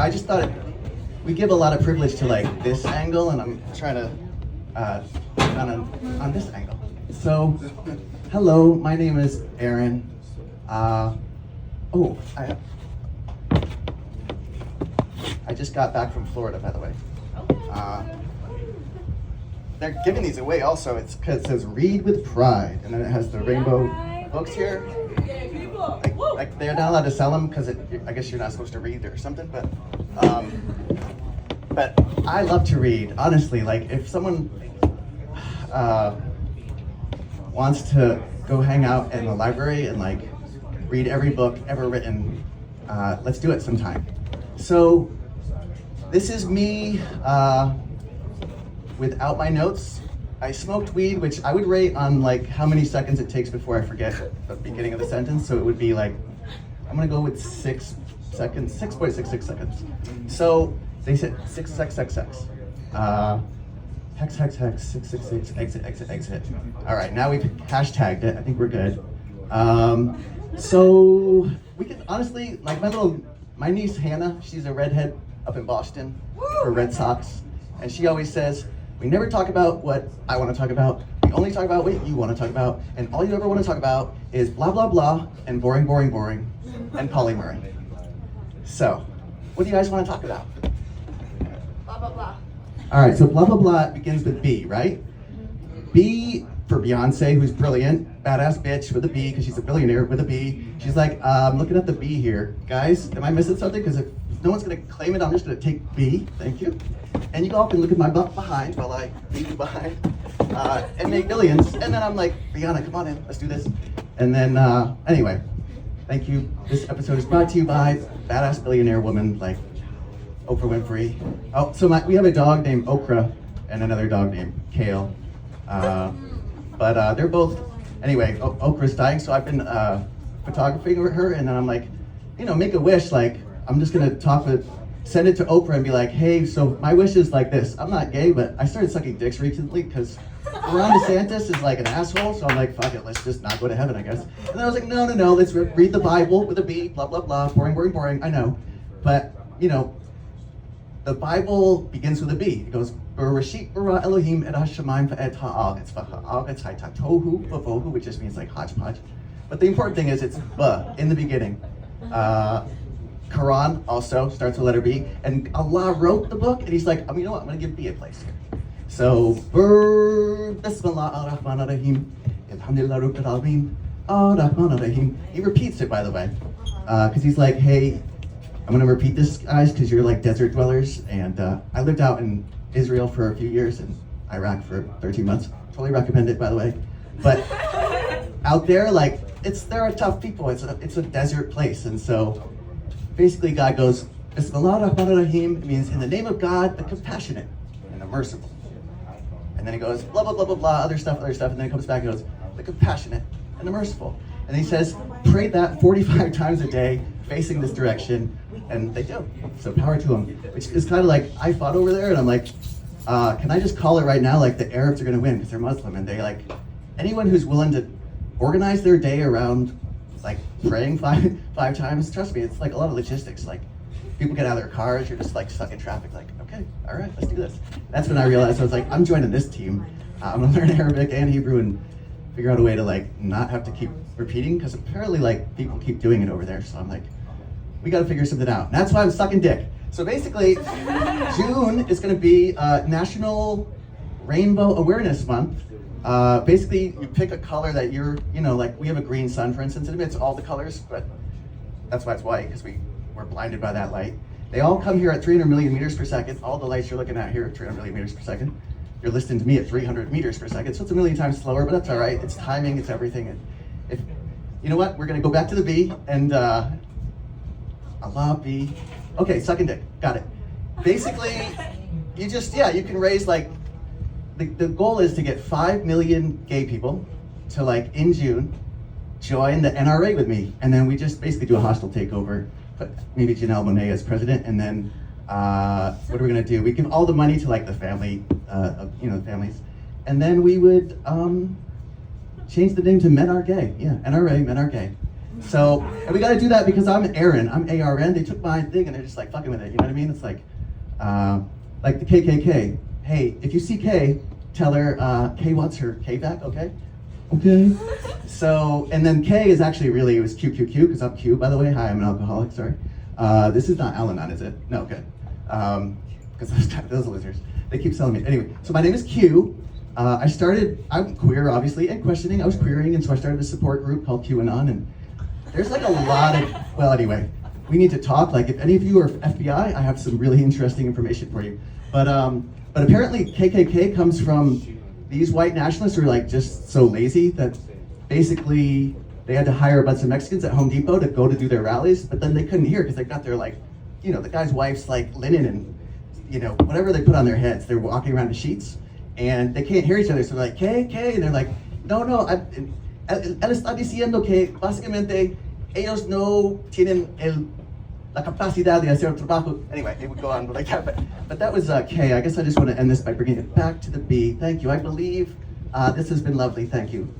I just thought we give a lot of privilege to like this angle, and I'm trying to on this angle. So, hello, my name is Aaron. I just got back from Florida, by the way. They're giving these away also. It's because it says "Read with Pride," and then it has the rainbow books here. Like they're not allowed to sell them because I guess you're not supposed to read or something. But I love to read. Honestly, like if someone wants to go hang out in the library and like read every book ever written, let's do it sometime. So this is me without my notes. I smoked weed, which I would rate on like how many seconds it takes before I forget the beginning of the sentence. So it would be like, I'm gonna go with 6 seconds, 6.66 seconds. So they said sex. Hex, 666, exit. All right, now we've hashtagged it. I think we're good. So we can honestly, like my niece Hannah, she's a redhead up in Boston for Red Sox, and she always says, we never talk about what I want to talk about. We only talk about what you want to talk about, and all you ever want to talk about is blah, blah, blah, and boring, and Polly Murray. So, what do you guys want to talk about? Blah, blah, blah. All right, so blah, blah, blah begins with B, right? B for Beyonce, who's brilliant, badass bitch with a B, because she's a billionaire with a B. She's like, looking at the B here. Guys, am I missing something? Because if no one's going to claim it, I'm just going to take B. Thank you. And you go up and look at my butt behind while I leave you behind and make millions. And then I'm like, Rihanna, come on in, let's do this. And then, anyway, thank you. This episode is brought to you by badass billionaire woman like Oprah Winfrey. Oh, so we have a dog named Okra and another dog named Kale. But they're both, anyway, Okra's dying, so I've been photographing with her, and then I'm like, make a wish, like, I'm just gonna send it to Oprah and be like, hey, so my wish is like this. I'm not gay, but I started sucking dicks recently because Ron DeSantis is like an asshole, so I'm like, fuck it, let's just not go to heaven, I guess. And then I was like, no, let's read the Bible with a B, blah, blah, blah, boring, I know. But, the Bible begins with a B. It goes, Bereshit bara Elohim et hashamayim v'et ha'aretz v'ha'aretz hayta tohu v'vohu, which just means like hodgepodge. But the important thing is it's ba in the beginning. Quran also starts with letter B, and Allah wrote the book, and he's like, you know what, I'm gonna give B a place here. So, Bismillah ar-Rahman ar-Rahim, Alhamdulillah Rabbil Alameen, ar-Rahman ar-Rahim. He repeats it, by the way, because he's like, hey, I'm gonna repeat this, guys, because you're like desert dwellers, and I lived out in Israel for a few years and Iraq for 13 months. Totally recommend it, by the way. But out there, like, there are tough people. It's a desert place, and so basically God goes, Bismillah ar-Rahman ar-Rahim. It means in the name of God, the compassionate and the merciful. And then he goes, blah, blah, blah, blah, blah, other stuff, and then he comes back and goes, the compassionate and the merciful. And he says, pray that 45 times a day, facing this direction, and they do. So power to them. Which is kind of like, I fought over there, and I'm like, can I just call it right now, like the Arabs are gonna win because they're Muslim, and they like, anyone who's willing to organize their day around like praying five times, trust me, it's like a lot of logistics. Like people get out of their cars, you're just like stuck in traffic, like, okay, all right, let's do this. That's when I realized I was like, I'm joining this team. I'm gonna learn Arabic and Hebrew and figure out a way to like not have to keep repeating, because apparently like people keep doing it over there. So I'm like, we gotta figure something out. And that's why I'm sucking dick. So basically, June is gonna be National Rainbow Awareness Month. Basically, you pick a color that you're, like we have a green sun, for instance. It emits all the colors, but that's why it's white, because we're blinded by that light. They all come here at 300 million meters per second. All the lights you're looking at here are 300 million meters per second. You're listening to me at 300 meters per second, so it's a million times slower, but that's all right. It's timing, it's everything. And if, you know what, we're gonna go back to the B, and Allah B. Okay, sucking dick, got it. Basically, you can raise like, the goal is to get 5 million gay people to like, in June, join the NRA with me. And then we just basically do a hostile takeover, put maybe Janelle Monáe as president, and then what are we gonna do? We give all the money to like the family, the families. And then we would change the name to Men Are Gay. Yeah, NRA, Men Are Gay. So, and we gotta do that because I'm Aaron. I'm A-R-N. They took my thing and they're just like fucking with it. You know what I mean? It's like the KKK. Hey, if you see K, tell her K wants her K back, okay? Okay. So, and then K is actually really, it was QQQ, because I'm Q, by the way. Hi, I'm an alcoholic, sorry. This is not Al-Anon, is it? No, good. Because those losers, they keep selling me. Anyway, so my name is Q. I'm queer, obviously, and questioning. I was queering, and so I started a support group called QAnon, and there's like a lot of, well, anyway, we need to talk. Like, if any of you are FBI, I have some really interesting information for you. But apparently KKK comes from these white nationalists who are like just so lazy that basically they had to hire a bunch of Mexicans at Home Depot to go to do their rallies, but then they couldn't hear because they got their like, you know, the guy's wife's like linen and, you know, whatever they put on their heads. They're walking around in sheets and they can't hear each other. So they're like, K, and they're like, no, él está diciendo que básicamente ellos no tienen la capacidad de hacer trabajo. Anyway, it would go on like that, but that was K. I guess I just want to end this by bringing it back to the B. Thank you. I believe this has been lovely. Thank you.